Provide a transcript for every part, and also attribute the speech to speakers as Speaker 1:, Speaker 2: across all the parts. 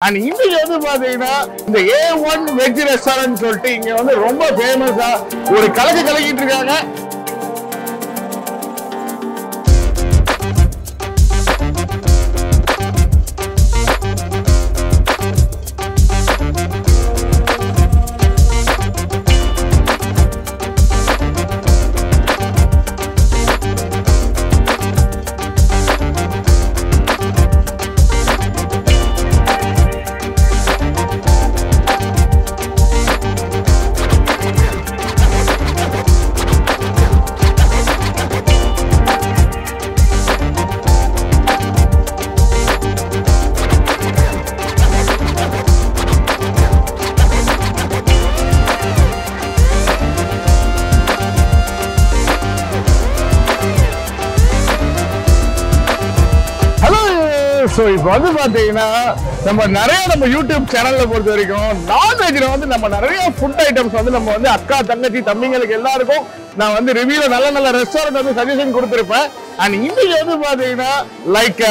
Speaker 1: And இன்னைக்கு வந்து பாத்தீங்கன்னா இந்த A1 வெஜ் ரெஸ்டாரண்ட் சொல்லிட்டு இங்க வந்து ரொம்ப ஃபேமஸா ஒரு கலக்கிட்டு இருக்காங்க. ஸோ இப்போ வந்து பார்த்தீங்கன்னா நம்ம யூடியூப் சேனல்ல பொறுத்த வரைக்கும் நான்வெஜ்ல வந்து நம்ம நிறைய ஃபுட் ஐட்டம்ஸ் வந்து நம்ம வந்து அக்கா தங்கச்சி தம்பிங்களுக்கு எல்லாருக்கும் நான் வந்து ரிவ்யூல நல்ல ரெஸ்டாரண்ட் வந்து சஜஷன் கொடுத்துருப்பேன். அண்ட் இன்னைக்கு வந்து பார்த்தீங்கன்னா லைக்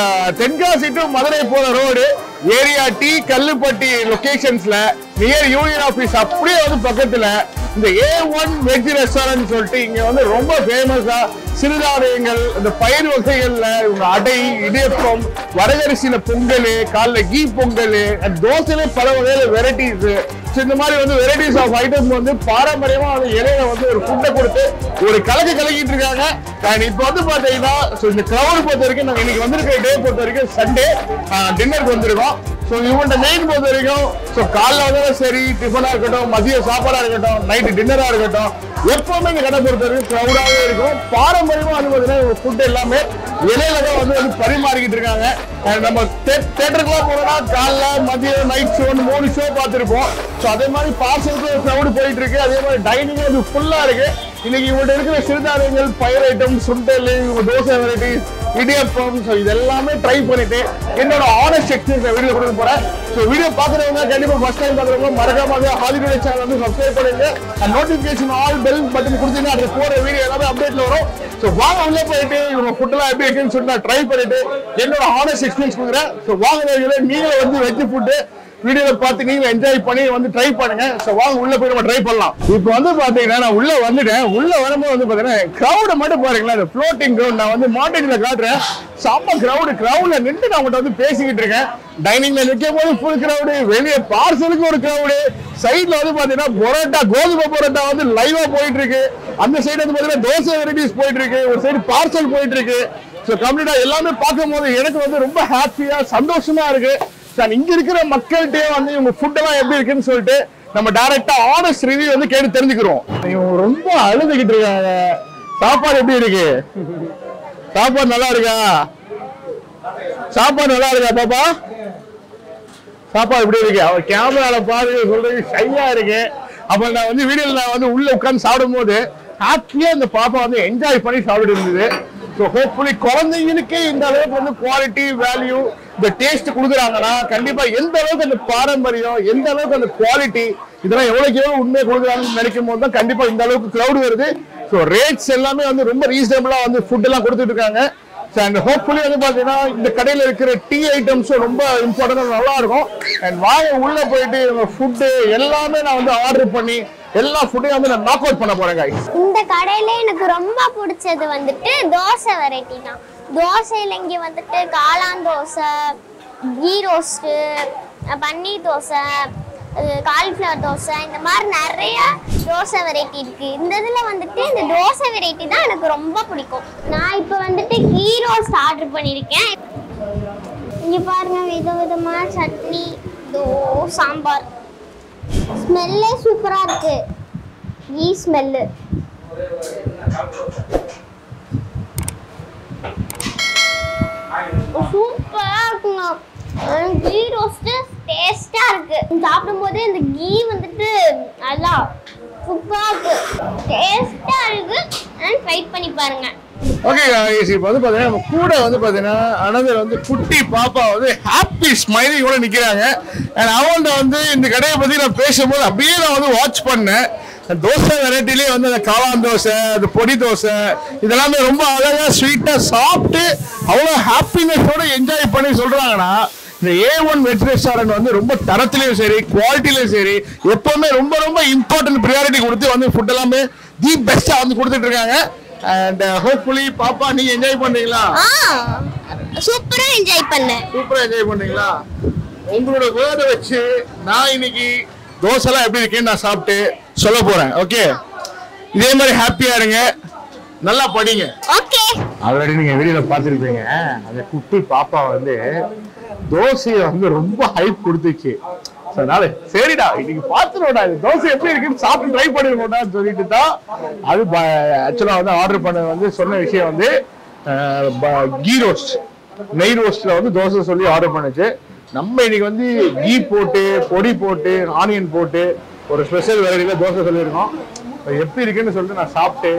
Speaker 1: தென்காசி டு மதுரை போற ரோடு ஏரியா டி கல்லுப்பட்டி லொகேஷன்ஸ்ல நியர் யூனியன் ஆஃபீஸ் அப்படியே வந்து பக்கத்துல இந்த A1 வெஜ் ரெஸ்டாரண்ட் சொல்லிட்டு இங்க வந்து ரொம்ப ஃபேமஸா சிறுதானியங்கள் இந்த பயிர் வகைகள்ல இவங்க அடை இடியப்பம் வரகரிசியில பொங்கல் காலைல கீ பொங்கல் தோசையிலே பல வகையில வெரைட்டிஸ் இந்த மாதிரி வந்து வெரைட்டிஸ் ஆஃப் ஐட்டம் வந்து பாரம்பரியமா வந்து இலையில வந்து ஒரு ஃபுட்டை கொடுத்து ஒரு கலக்கிட்டு இருக்காங்க. அண்ட் இப்போ வந்து பாத்தீங்கன்னா இந்த கிரௌட் பொறுத்த வரைக்கும் நாங்க இன்னைக்கு வந்திருக்க டே பொறுத்த வரைக்கும் சண்டே டின்னருக்கு வந்திருக்கோம். ஸோ இவங்க மெயின் பொறுத்த வரைக்கும் ஸோ காலைல வந்தாலும் சரி டிஃபனா இருக்கட்டும் மதிய சாப்பாடா இருக்கட்டும் நைட்டு டின்னரா இருக்கட்டும் எப்பவுமே இந்த கடை பொறுத்த வரைக்கும் க்ரௌடாகவே இருக்கும். பாரம்பரியமா வந்து பார்த்தீங்கன்னா ஃபுட் எல்லாமே இலையில தான் வந்து பரிமாறிக்கிட்டு இருக்காங்க. நம்ம தேட்டருக்குலாம் போனோம்னா காலைல மதியம் நைட் ஷோ 3 ஷோ பார்த்துருப்போம். ஸோ அதே மாதிரி பார்சலுக்கு ஒரு க்ரௌடு போயிட்டு இருக்கு. அதே மாதிரி டைனிங்கும் அது ஃபுல்லா இருக்கு. இன்னைக்கு இவங்கள்ட்ட இருக்கிற சிறுதானியங்கள் பயிர் ஐட்டம் சுண்டல் தோசை வெரைட்டிஸ் இடியப்பம் ஸோ இது எல்லாமே ட்ரை பண்ணிட்டு என்னோட ஆனஸ்ட் எக்ஸ்பீரியன்ஸ் வீடியோ கொடுக்க போறேன். ஸோ வீடியோ பார்க்குறவங்க கண்டிப்பா ஃபர்ஸ்ட் டைம் பார்க்குறவங்க மறக்காம ஹாலிடே சேனல் வந்து சப்ஸ்கிரைப் பண்ணுங்க. நோட்டிபிகேஷன் ஆல் பெல் பட்டன் கொடுத்தீங்கன்னா அது போற வீடியோ எல்லாமே அப்டேட்ல வரும். ஸோ வாங்க உள்ள போயிட்டு இவங்க ஃபுட்லாம் எப்படி இருக்குன்னு சொல்லி நான் ட்ரை பண்ணிட்டு என்னோட ஆனஸ்ட் எக்ஸ்பீரியன்ஸ் கொடுக்குறேன். ஸோ வாங்குறவங்களே நீங்களும் வந்து வெஜ் ஃபுட்டு வீடியோல பார்த்து நீங்க என்ஜாய் பண்ணி வந்து ட்ரை பண்ணுங்க. சோ வாங்க உள்ள போய் நம்ம ட்ரை பண்ணலாம். இப்போ வந்து பாத்தீங்கன்னா நான் உள்ள வந்துட்டேன். உள்ள வரும்போது வந்து பாத்தீங்கன்னா கிரௌட மட்டும் பாருங்களேன். அந்த ஃப்ளோட்டிங் கிரவுண்ட் நான் வந்து மார்க்கெட்ல காட்டுறேன். செம்ம கிரௌட்ல நின்று நான் உங்கள்கிட்ட வந்து பேசிக்கிட்டு இருக்கேன். டைனிங்ல நிற்கும் போது ஃபுல் கிரௌடு, வெளியே பார்சலுக்கு ஒரு கிரௌடு, சைட்ல வந்து பாத்தீங்கன்னா பரோட்டா கோதுமை பரோட்டா வந்து லைவா போயிட்டு இருக்கு. அந்த சைடு வந்து பாத்தீங்கன்னா தோசை வெரைட்டிஸ் போயிட்டு இருக்கு. ஒரு சைடு பார்சல் போயிட்டு இருக்கு. ஸோ கம்ப்ளீட்டா எல்லாமே பார்க்கும் போது எனக்கு வந்து ரொம்ப ஹாப்பியா சந்தோஷமா இருக்கு. இங்க இருக்கிற மக்கள்கிட்டே வந்து இவங்க ஃபுட் எல்லாம் எப்படி இருக்குன்னு சொல்லிட்டு நம்ம டைரக்டா ஆனஸ்ட் ரிவ்யூ வந்து கேட்டு தெரிஞ்சுக்கிறோம். இவங்க ரொம்ப அழுதுகிட்டு இருக்காங்க. சாப்பாடு எப்படி இருக்கு? சாப்பாடு நல்லா இருக்கா? சாப்பாடு நல்லா இருக்கா பாப்பா? சாப்பாடு எப்படி இருக்கு? அவர் கேமரால பாருங்க சொல்றது ஷையா இருக்கு. அப்ப நான் வந்து வீடியோல நான் வந்து உள்ள உட்கார்ந்து சாப்பிடும் போது ஹாப்பியா இந்த பாப்பா வந்து என்ஜாய் பண்ணி சாப்பிட்டு இருந்தது. ஸோ ஹோப்ஃபுல்லி குழந்தைங்களுக்கு இந்த அளவுக்கு வந்து குவாலிட்டி வேல்யூ இந்த டேஸ்ட் கொடுக்குறாங்கன்னா கண்டிப்பா எந்த அளவுக்கு அந்த பாரம்பரியம் எந்த அளவுக்கு அந்த குவாலிட்டி இதெல்லாம் எவ்வளவுக்கு எவ்வளவு உண்மையை கொடுக்குறாங்கன்னு நினைக்கும் போது தான் கண்டிப்பா இந்த அளவுக்கு கிரௌட் வருது. ஸோ ரேட்ஸ் எல்லாமே வந்து ரொம்ப ரீசனபிளா வந்து ஃபுட் எல்லாம் கொடுத்துட்டு இருக்காங்க. அண்ட் ஹோப்ஃபுல்லி வந்து பாத்தீங்கன்னா இந்த கடையில இருக்கிற டீ ஐட்டம்ஸும் ரொம்ப இம்பார்ட்டன்டா நல்லா இருக்கும். அண்ட் வாங்க உள்ள போயிட்டு ஃபுட்டு எல்லாமே நான் வந்து ஆர்டர் பண்ணி எல்லா ஃபுட்டையும் வந்து நான் நாக் அவுட் பண்ண போறேன் गाइस.
Speaker 2: இந்த கடையில எனக்கு ரொம்ப பிடிச்சது வந்துட்டு தோசை வெரைட்டி தான். தோசையில இங்க வந்துட்டு காளான் dosa, key roast, paneer dosa, cauliflower dosa இந்த மாதிரி நிறைய தோசை வெரைட்டி இருக்கு. இந்த இதுல வந்துட்டு இந்த தோசை வெரைட்டி தான் எனக்கு ரொம்ப பிடிக்கும். நான் இப்போ வந்துட்டு கீ ரோஸ்ட் ஆர்டர் பண்ணியிருக்கேன். இங்க பாருங்க விதவிதமான சட்னி சாம்பார் ஸ்மெல்லே சூப்பரா இருக்கு. கீ ஸ்மெல்லு சூப்பரா இருக்குங்க. கீ ரோஸ்ட் டேஸ்டா இருக்கு. சாப்பிடும் போது இந்த கீ வந்துட்டு நல்லா சூப்பரா இருக்கு, டேஸ்டா இருக்கு. ட்ரை பண்ணி பாருங்க.
Speaker 1: ஓகே गाइस, இப்போ வந்து பாத்தீங்கன்னா நம்ம கூட வந்து பாத்தீங்கன்னா அனதர் வந்து குட்டி பாப்பா வந்து ஹாப்பி ஸ்மைலிங் கூட நிக்கிறாங்க. அண்ட் அவங்கள்ட்ட வந்து இந்த கடையை பத்தி நான் பேசும்போது அப்படியே நான் வந்து வாட்ச் பண்ணேன். தோசை வெரைட்டிலே வந்து அந்த காளான் தோசை, அந்த பொடி தோசை இதெல்லாமே ரொம்ப அழகா ஸ்வீட்டா சாப்பிட்டு அவ்வளோ ஹாப்பினஸோட என்ஜாய் பண்ணி சொல்றாங்கன்னா இந்த A1 வெஜ் ரெஸ்டாரண்ட் வந்து ரொம்ப தரத்திலையும் சரி குவாலிட்டிலையும் சரி எப்பவுமே ரொம்ப ரொம்ப இம்பார்ட்டன்ட் ப்ரியாரிட்டி கொடுத்து வந்து ஃபுட் எல்லாமே தி பெஸ்டா வந்து கொடுத்துட்டு இருக்காங்க. அண்ட் ஹோப்ஃபுல்லி பாப்பா நீங்க என்ஜாய் பண்றீங்களா?
Speaker 2: சூப்பரா என்ஜாய் பண்ணேன்.
Speaker 1: சூப்பரா என்ஜாய் பண்றீங்களா? உங்களோட வேர்டை வச்சு நான் இன்னைக்கு தோசைலாம் எப்படி இருக்குன்னு நான் சாப்பிட்டு சொல்ல போறேன். ஓகே, இதே மாதிரி ஹாப்பியா இருங்க, நல்லா படிங்க.
Speaker 2: ஓகே,
Speaker 1: ஆல்ரெடி நீங்க வீடியோல பாத்துருப்பீங்க, அந்த குட்டி பாப்பா வந்து தோசையை வந்து ரொம்ப ஹைப் கொடுத்துச்சு. அதனால சரிடா இன்னைக்கு பாத்துருவோம்டா தோசை எப்படி இருக்குன்னு சாப்பிட்டு ட்ரை பண்ணிருக்கோம்டான்னு சொல்லிட்டு தான் அது ஆக்சுவலா வந்து ஆர்டர் பண்ண வந்து சொன்ன விஷயம் வந்து கீ ரோஸ்ட், நெய் ரோஸ்ட்ல வந்து தோசை சொல்லி ஆர்டர் பண்ணுச்சு. நம்ம இன்னைக்கு வந்து கீ போட்டு பொடி போட்டு ஆனியன் போட்டு ஒரு ஸ்பெஷல் வெரைட்டில தோசை சொல்லியிருக்கோம். எப்படி இருக்குன்னு சொல்லிட்டு நான் சாப்பிட்டு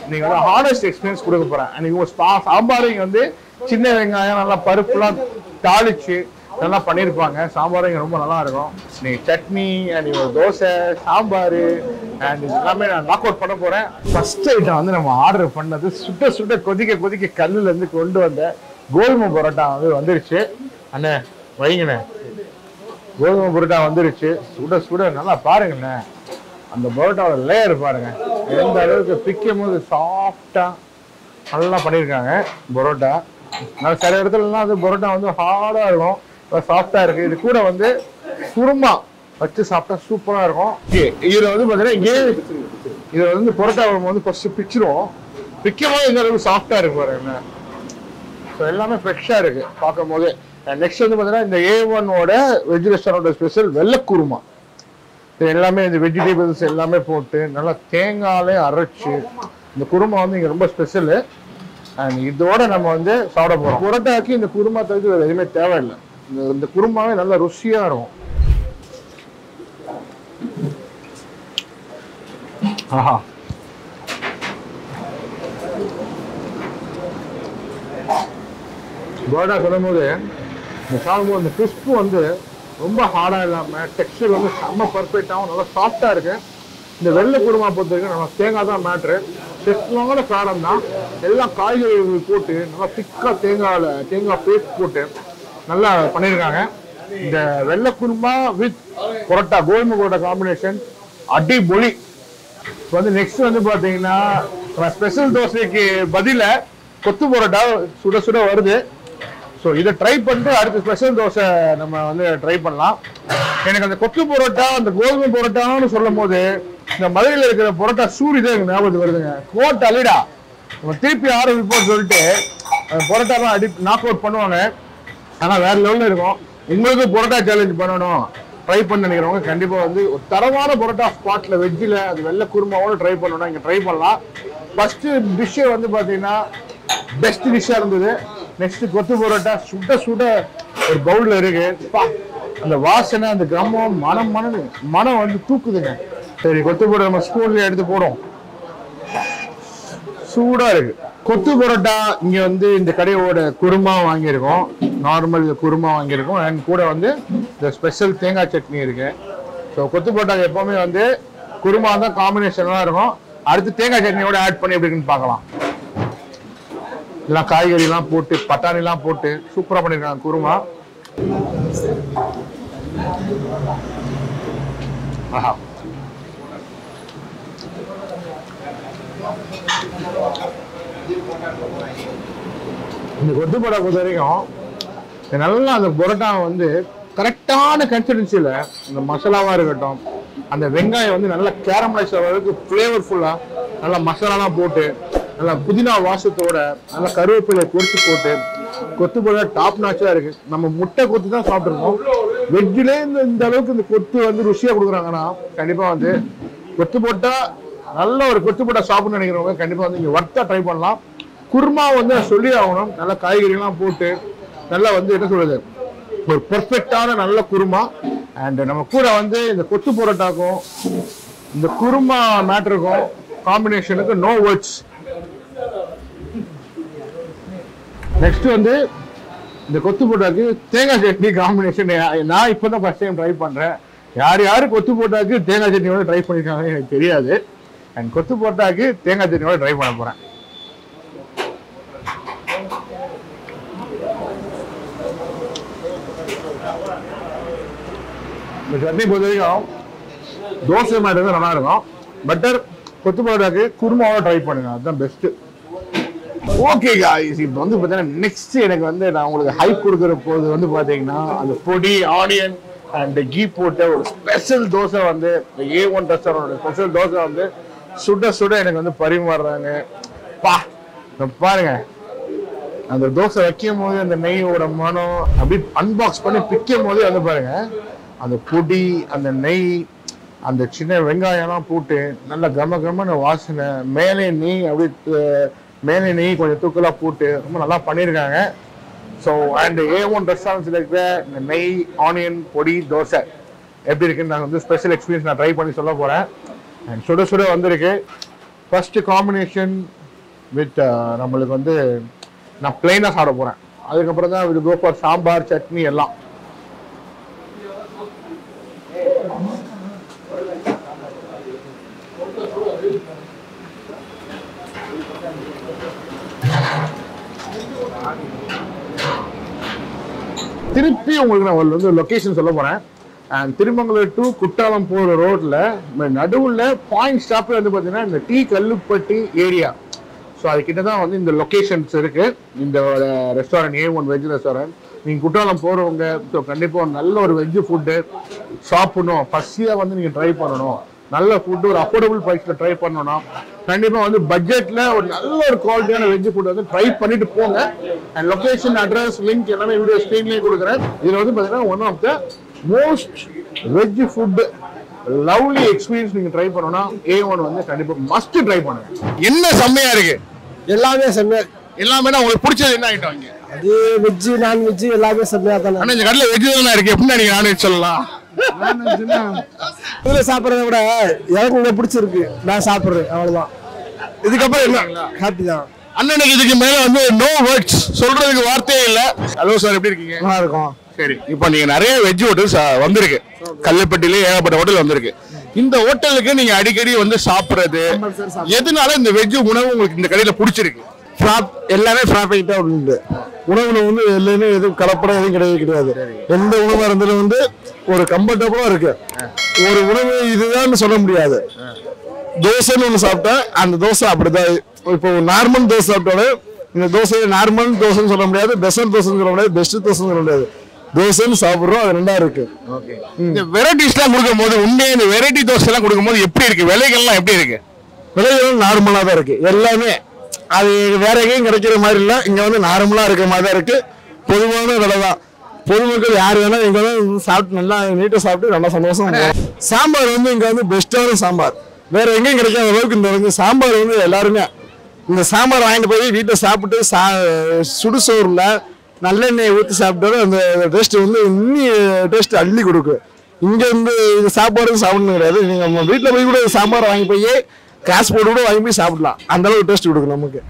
Speaker 1: நீங்க வந்து ஹானஸ்ட் எக்ஸ்பீரியன்ஸ் கொடுக்க போறேன். அன்னைக்கு ஒரு சாம்பார் இங்க வந்து சின்ன வெங்காயம் நல்லா பருப்புலாம் தாளிச்சு நல்லா பண்ணியிருப்பாங்க. சாம்பார் இங்க ரொம்ப நல்லா இருக்கும். நீங்க சட்னி அண்ட் ஒரு தோசை சாம்பார் அண்ட் எல்லாமே நான் நாக் அவுட் பண்ண போறேன். ஃபர்ஸ்ட் ஐட்டம் வந்து நம்ம ஆர்டர் பண்ணது சுட்ட சுட்ட கொதிக்க கொதிக்க கல்லுல இருந்து கொண்டு வந்த கோதுமை பரோட்டா வந்து வந்துருச்சு. அண்ணே வைங்கண்ணே, கோதுமை பரோட்டா வந்துருச்சு. சுட சுட நல்லா பாருங்கண்ணே, அந்த பரோட்டாவோட லேயர் பாருங்க எந்த அளவுக்கு பிக்கும் போது சாஃப்டா நல்லா பண்ணியிருக்காங்க. பரோட்டா நான் சில இடத்துலலாம் வந்து பரோட்டா வந்து ஹார்டா இருக்கும், சாஃப்டா இருக்கு. இது கூட வந்து குருமா வச்சு சாப்பிட்டா சூப்பரா இருக்கும். இதுல வந்து பாத்தீங்கன்னா இங்கே இதுல வந்து பரோட்டா வந்து ஃபர்ஸ்ட் பிச்சிரும், பிக்கும் போது இந்த அளவுக்கு சாஃப்டா இருக்கு பாருங்க. எல்லாமே ஃப்ரெஷ்ஷா இருக்கு பார்க்கும் போது. நெக்ஸ்ட் வந்து பாத்தீங்கன்னா இந்த A1ஓட வெஜ் ரெஸ்டாரண்டோட ஸ்பெஷல் வெள்ளைக்குருமா. எல்லாமே இந்த வெஜிடபிள்ஸ் எல்லாமே போட்டு நல்லா தேங்காயிலே அரைச்சு இந்த குருமா வந்து இங்க ரொம்ப ஸ்பெஷல். அண்ட் இதோட நம்ம வந்து சாப்பிட போறோம். புரோட்டாக்கு இந்த குருமா தவிர்த்து வேற எதுவுமே தேவையில்லை. இந்த குருமாவே நல்லா ருசியா இருக்கும். ஆஹா, புரோட்டா சொல்லும் போது இந்த சாப்பிடும்போது அந்த கிறிஸ்பு வந்து ரொம்ப ஹார்டா இல்லாம டெக்ஸ்டர் வந்து செம்ம பர்ஃபெக்டாகவும் நல்லா சாஃப்டா இருக்கு. இந்த வெள்ளை குருமா பொறுத்த வரைக்கும் நம்ம தேங்காய் தான் மேட்ரு. டெஸ்டான காரம் தான். எல்லாம் காய்கறிகள் போட்டு நல்லா திக்கா தேங்காய் பேஸ்ட் போட்டு நல்லா பண்ணியிருக்காங்க. இந்த வெள்ளை குருமா வித் பரோட்டா, கோதுமை பரோட்டா காம்பினேஷன் அடிபொலி. இப்போ வந்து நெக்ஸ்ட் வந்து பார்த்தீங்கன்னா ஸ்பெஷல் தோசைக்கு பதில கொத்து பரோட்டா சுட சுட வருது. ஸோ இதை ட்ரை பண்ணிட்டு அடுத்த ஸ்பெஷல் தோசை நம்ம வந்து ட்ரை பண்ணலாம். எனக்கு அந்த கொத்து பரோட்டா அந்த கோதுமை பரோட்டான்னு சொல்லும் போது இந்த மதுரையில் இருக்கிற பரோட்டா சூரி தான் எனக்கு ஞாபகத்துக்கு வருதுங்க. கோட் அலிடா நம்ம திருப்பி ஆரம்பிப்போம்னு சொல்லிட்டு பரோட்டாலாம் நாக் அவுட் பண்ணுவாங்க. ஆனால் வேற லெவலில் இருக்கும். உங்களுக்கு பரோட்டா சேலஞ்ச் பண்ணணும் ட்ரை பண்ண நினைக்கிறவங்க கண்டிப்பாக வந்து ஒரு தரமான பரோட்டா ஸ்பாட்ல வெஜ்ஜில் அது வெள்ளை குருமாவோட ட்ரை பண்ணணும், இங்கே ட்ரை பண்ணலாம். ஃபர்ஸ்ட் டிஷ்ஷே வந்து பார்த்தீங்கன்னா பெஸ்ட் டிஷ்ஷாக இருந்தது. நெக்ஸ்ட் கொத்து பரோட்டா சுட சுட ஒரு பவுல்ல இருக்கு. அந்த வாசனை அந்த கிராமம் மனம் வந்து தூக்குதுங்க. சரி, கொத்து பரோட்டா நம்ம ஸ்பூன்ல எடுத்து போடும். சூடா இருக்கு கொத்து பரோட்டா. இங்க வந்து இந்த கடையோட குருமா வாங்கியிருக்கோம், நார்மல் குருமா வாங்கியிருக்கோம். அண்ட் கூட வந்து இந்த ஸ்பெஷல் தேங்காய் சட்னி இருக்கு. ஸோ கொத்து பரோட்டா எப்பவுமே வந்து குருமா தான் காம்பினேஷன்லாம் இருக்கும். அடுத்து தேங்காய் சட்னியோட ஆட் பண்ணி எப்படி இருக்குன்னு பார்க்கலாம். எல்லாம் காய்கறி எல்லாம் போட்டு பட்டாணி எல்லாம் போட்டு சூப்பரா பண்ணிருக்காங்க குருமா. ஆஹா, இந்த கொத்து பரோட்டா பொறுத்த வரைக்கும் நல்லா அந்த பரோட்டா வந்து கரெக்டான கன்சிஸ்டன்சியில இந்த மசாலாவா இருக்கட்டும், அந்த வெங்காயம் வந்து நல்லா கேரமலைஸ் அளவுக்கு ஃபிளேவர்ஃபுல்லா நல்லா மசாலாலாம் போட்டு நல்லா புதினா வாசத்தோட நல்லா கருவேப்பிலை பொரிச்சு போட்டு கொத்து பரோட்டா டாப் நாச்சா இருக்கு. நம்ம முட்டை கொத்து தான் சாப்பிட்டுருக்கோம். வெஜ்ஜிலே இந்த அளவுக்கு இந்த கொத்து வந்து ருசியா கொடுக்குறாங்கன்னா கண்டிப்பா வந்து கொத்து போட்டா நல்ல ஒரு கொத்து போட்டா சாப்பிடணும்னு நினைக்கிறவங்க கண்டிப்பா வந்து இங்க வர்த்தா ட்ரை பண்ணலாம். குருமா வந்து சொல்லி ஆகணும், நல்லா காய்கறி எல்லாம் போட்டு நல்லா வந்து என்ன சொல்றது ஒரு பெர்ஃபெக்டான நல்ல குருமா. அண்ட் நம்ம கூட வந்து இந்த கொத்து பரோட்டாக்கும் இந்த குருமா மேட்டருக்கும் காம்பினேஷனுக்கு நோ வேர்ட்ஸ். நெக்ஸ்ட் வந்து இந்த கொத்து பரோட்டாக்கு தேங்காய் சட்னி காம்பினேஷன் நான் இப்பதான் ஃபர்ஸ்ட் டைம் ட்ரை பண்றேன். யாரு கொத்து பரோட்டாக்கு தேங்காய் சட்னியோட ட்ரை பண்ணிருக்காங்க எனக்கு தெரியாது. அண்ட் கொத்து பரோட்டாக்கு தேங்காய் சட்னியோட ட்ரை பண்ண போறேன். இந்த சட்னி பொறுத்த வரைக்கும் தோசை மாதிரி இருந்தால் நல்லா இருக்கும். பட்டர் கொத்து பரோட்டாக்கு குருமாவோட ட்ரை பண்ணுங்க, அதுதான் பெஸ்ட். ஓகே காய்ஸ், இப்போ வந்து பார்த்தீங்கன்னா நெக்ஸ்ட் எனக்கு வந்து நான் உங்களுக்கு ஹைப் கொடுக்குற போது வந்து பார்த்தீங்கன்னா அந்த பொடி ஆனியன் அண்ட் கீ போட்ட ஒரு ஸ்பெஷல் தோசை வந்து A1 ரெஸ்டாரண்ட் ஸ்பெஷல் தோசை வந்து சுட சுட எனக்கு வந்து பரிமாறுறாங்க. பாருங்க, அந்த தோசை வைக்கும் போது அந்த நெய்யோட மனம் அப்படியே அன்பாக்ஸ் பண்ணி பிக்கும் போதே வந்து பாருங்க, அந்த பொடி அந்த நெய் அந்த சின்ன வெங்காயம்லாம் போட்டு நல்ல கம கமன்னு வாசனை, மேலே நெய் அப்படியே மேலே நெய் கொஞ்சம் தூக்கலாக போட்டு ரொம்ப நல்லா பண்ணியிருக்காங்க. ஸோ அண்ட் A1 ரெஸ்டாரண்ட்ஸில் இருக்கிற இந்த நெய் ஆனியன் பொடி தோசை எப்படி இருக்குன்னு நான் வந்து ஸ்பெஷல் எக்ஸ்பீரியன்ஸ் நான் ட்ரை பண்ணி சொல்ல போகிறேன். அண்ட் சுட சுட வந்திருக்கு. ஃபர்ஸ்ட் காம்பினேஷன் வித் நம்மளுக்கு வந்து நான் பிளெயினாக சாப்பிட போகிறேன். அதுக்கப்புறம் தான் இது கோ ஃபார் சாம்பார் சட்னி எல்லாம். திருப்பி உங்களுக்கு நான் வந்து லொக்கேஷன் சொல்ல போறேன். அண்ட் திருமங்கலம் டு குற்றாலம் போகிற ரோட்ல நடுவில் பாயிண்ட் ஸ்டாப் வந்து பார்த்தீங்கன்னா இந்த டீ கல்லுப்பட்டி ஏரியா. ஸோ அதுக்கிட்ட தான் வந்து இந்த லொக்கேஷன்ஸ் இருக்கு. இந்த ரெஸ்டாரண்ட் A1 வெஜ் ரெஸ்டாரண்ட். நீங்கள் குற்றாலம் போகிறவங்க ஸோ கண்டிப்பாக நல்ல ஒரு வெஜ் ஃபுட்டு சாப்பிடணும், பசியாக வந்து நீங்கள் ட்ரை பண்ணணும், நல்ல ஃபுட்டு ஒரு அஃபோர்டபுள் ப்ரைஸில் ட்ரை பண்ணணும்னா கண்டிப்பாக வந்து பட்ஜெட்டில் ஒரு நல்ல ஒரு குவாலிட்டியான வெஜ் ஃபுட் வந்து ட்ரை பண்ணிட்டு போங்க. அண்ட் லொக்கேஷன் அட்ரஸ் லிங்க் எல்லாமே வீடியோ ஸ்க்ரீன்லேயே கொடுக்குறேன். இதில் வந்து பார்த்தீங்கன்னா one of the most veg food lovely experience நீங்கள் ட்ரை பண்ணணும்னா A1 வந்து கண்டிப்பாக மஸ்ட் ட்ரை பண்ணுங்க. என்ன செம்மையா இருக்கு, எல்லாமே செம்மையா, எல்லாமே உங்களுக்கு பிடிச்சது என்ன ஐட்டம் இங்கே?
Speaker 3: அது வெஜ் நான்வெஜ் எல்லாமே செம்மையா தானே.
Speaker 1: ஆனால் இந்த கடையில் வெஜ் தானே இருக்கு, எப்படின்னா நீங்கள் நான்வெஜ் சொல்லலாம்.
Speaker 3: இதுல சாப்பிட்றத விட எனக்கு பிடிச்சிருக்கு, நான் சாப்பிட்றேன், அவ்வளவுதான்.
Speaker 1: இதுக்கப்புறம் என்ன
Speaker 3: ஹாப்பி தான்.
Speaker 1: அண்ணனுக்கு இதுக்கு மேல வந்து நோ வேர்ட்ஸ், சொல்றதுக்கு வார்த்தையே இல்ல. ஹலோ சார், எப்படி இருக்கீங்க?
Speaker 3: நல்லா இருக்கும்.
Speaker 1: சரி, இப்போ நீங்க நிறைய வெஜ் ஹோட்டல்ஸ் வந்திருக்கு, கல்லுப்பட்டியில ஏகப்பட்ட ஹோட்டல் வந்திருக்கு. இந்த ஹோட்டலுக்கு நீங்க அடிக்கடி வந்து சாப்பிடுறது எதனால இந்த வெஜ் உணவு உங்களுக்கு இந்த கடையில பிடிச்சிருக்கு?
Speaker 3: எல்லாமே ப்ராஃபிட்டா உண்டு. உணவுல வந்து எல்லாமே எதுவும் கலப்படம் எதுவும் கிடையாது. எந்த உணவா இருந்தாலும் வந்து ஒரு கம்ஃபர்டபுளா இருக்கு. ஒரு உணவு இதுதான் சொல்ல முடியாது. தோசைன்னு ஒன்று சாப்பிட்டா அந்த தோசை அப்படிதான். இப்போ நார்மல் தோசை சாப்பிட்டாலும் இந்த தோசை நார்மல் தோசைன்னு சொல்ல முடியாது, பெஸ்ட் தோசைன்னு சொல்ல முடியாது, பெஸ்ட் தோசைன்னு சொல்ல முடியாது. தோசைன்னு சாப்பிட்றோம், அது ரெண்டா இருக்கு.
Speaker 1: இந்த வெரைட்டிஸ்லாம் கொடுக்கும் போது உண்மையே இந்த வெரைட்டி தோசை எல்லாம் கொடுக்கும் போது எப்படி இருக்கு? விலைகள்லாம் எப்படி இருக்கு?
Speaker 3: விலைகள் நார்மலா தான் இருக்கு எல்லாமே. அது வேற எங்கேயும் கிடைக்கிற மாதிரி இல்லை, இங்க வந்து நார்மலா இருக்கிற மாதிரி தான் இருக்கு. பொதுவான விலை தான். பொதுமக்கள் யார் வேணா இங்க வந்து சாப்பிட்டு நல்லா நீட்டா சாப்பிட்டு நல்லா சந்தோஷம். சாம்பார் வந்து இங்க வந்து பெஸ்டான சாம்பார், வேற எங்கேயும் கிடைக்காத அளவுக்கு இந்த வந்து சாம்பார் வந்து எல்லாருமே இந்த சாம்பார் வாங்கிட்டு போய் வீட்டில் சாப்பிட்டு சுடுசோறுல நல்லெண்ணெய் ஊற்றி சாப்பிட்டாலும் அந்த டேஸ்ட் வந்து இன்னும் டேஸ்ட் அள்ளி கொடுக்கும். இங்க வந்து இது சாப்பாடு சாப்பிடணும் கிடையாது, நீங்க வீட்டில் போய் கூட சாம்பார் வாங்கி போய் காசு போட்டு கூட வாங்கி போய் சாப்பிடலாம், அந்த அளவுக்கு டேஸ்ட் கொடுக்கும் நமக்கு.